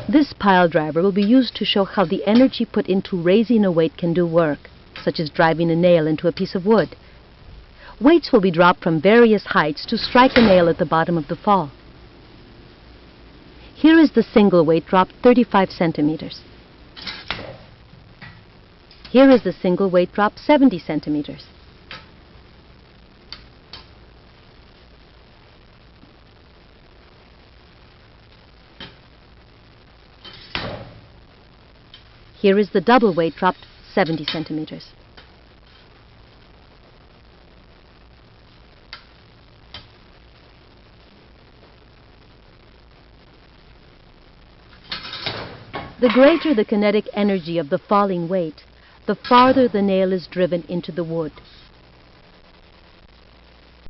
This pile driver will be used to show how the energy put into raising a weight can do work, such as driving a nail into a piece of wood. Weights will be dropped from various heights to strike a nail at the bottom of the fall. Here is the single weight dropped 35 centimeters. Here is the single weight drop 70 centimeters. Here is the double weight dropped 70 centimeters. The greater the kinetic energy of the falling weight, the farther the nail is driven into the wood.